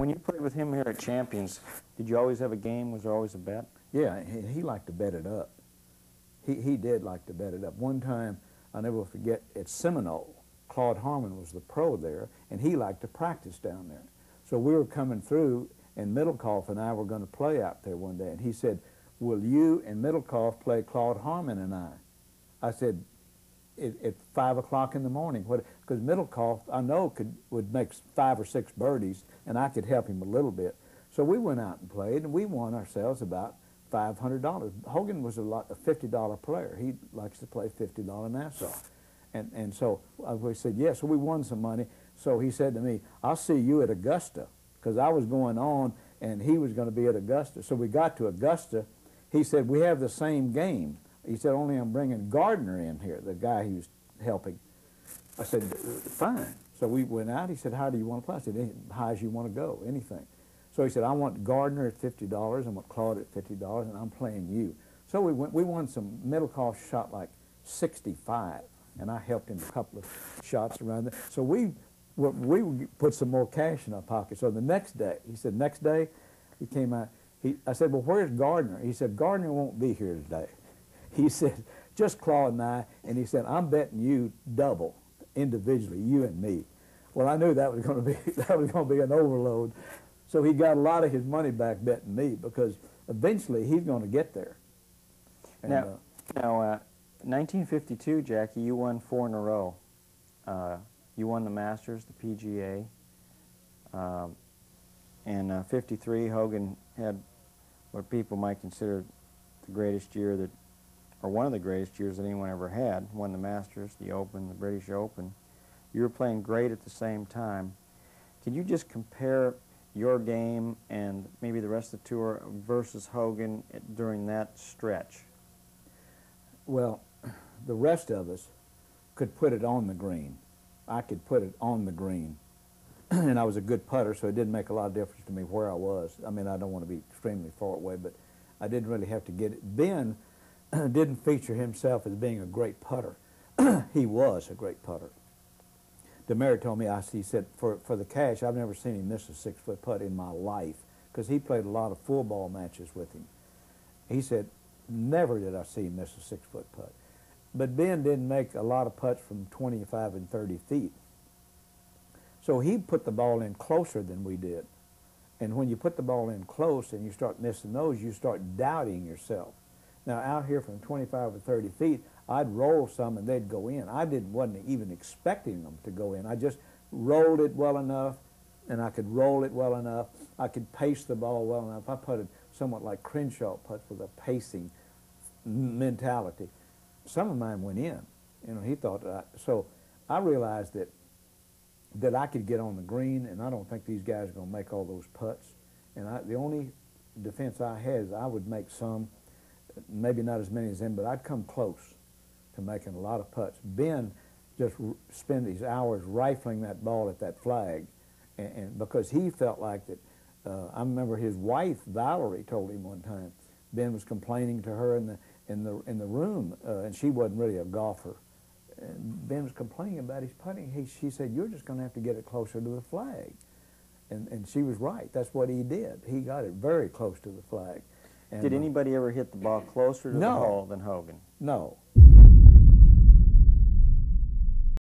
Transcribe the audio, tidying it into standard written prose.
when you played with him here at Champions, did you always have a game? Was there always a bet? Yeah, he liked to bet it up. He did like to bet it up. One time, I'll never forget, at Seminole, Claude Harmon was the pro there, and he liked to practice down there. So we were coming through, and Middlecoff and I were going to play out there one day, and he said, "Will you and Middlecoff play Claude Harmon and I?" I said, at 5 o'clock in the morning, because Middlecoff, I know, would make 5 or 6 birdies, and I could help him a little bit. So we went out and played, and we won ourselves about $500. Hogan was a $50 player. He likes to play $50 Nassau. And so we said, yes, so we won some money. So he said to me, "I'll see you at Augusta," because I was going on, and he was going to be at Augusta. So we got to Augusta. He said, "We have the same game." He said, "Only I'm bringing Gardner in here," the guy he was helping. I said, "Fine." So we went out. He said, "How do you want to play?" I said, "As high as you want to go, anything." So he said, "I want Gardner at $50, I want Claude at $50, and I'm playing you." So we won some. Middlecoff shot like 65, and I helped him a couple of shots around there. So we put some more cash in our pocket. So the next day, he said, next day, he came out. I said, "Well, where's Gardner?" He said, "Gardner won't be here today." He said, "Just Claude and I," and he said, "I'm betting you double individually, you and me." Well, I knew that was going to be an overload. So he got a lot of his money back betting me, because eventually he's going to get there. And, now, 1952, Jackie, you won 4 in a row. You won the Masters, the PGA. And 53, Hogan had what people might consider the greatest year that, or one of the greatest years that anyone ever had. Won the Masters, the Open, the British Open. You were playing great at the same time. Can you just compare your game and maybe the rest of the tour versus Hogan during that stretch? Well, the rest of us could put it on the green. I could put it on the green. And I was a good putter, so it didn't make a lot of difference to me where I was. I mean, I don't want to be extremely far away, but I didn't really have to get it. Ben didn't feature himself as being a great putter. He was a great putter. DeMary told me, he said, for the cash, I've never seen him miss a 6-foot putt in my life, because he played a lot of full ball matches with him. He said, never did I see him miss a 6-foot putt. But Ben didn't make a lot of putts from 25 and 30 feet. So he put the ball in closer than we did. And when you put the ball in close and you start missing those, you start doubting yourself. Now, out here from 25 or 30 feet, I'd roll some and they'd go in. Wasn't even expecting them to go in. I just rolled it well enough, and I could roll it well enough. I could pace the ball well enough. I putted somewhat like Crenshaw putts, with a pacing mentality. Some of mine went in. You know, he thought that. So I realized that I could get on the green, and I don't think these guys are going to make all those putts. And the only defense I had is I would make some, maybe not as many as them, but I'd come close to making a lot of putts. Ben just spent these hours rifling that ball at that flag, and because he felt like that. I remember his wife Valerie told him one time Ben was complaining to her in the room, and she wasn't really a golfer. And Ben was complaining about his putting. She said, "You're just going to have to get it closer to the flag," and she was right. That's what he did. He got it very close to the flag. And, did anybody ever hit the ball closer to the hole than Hogan? No.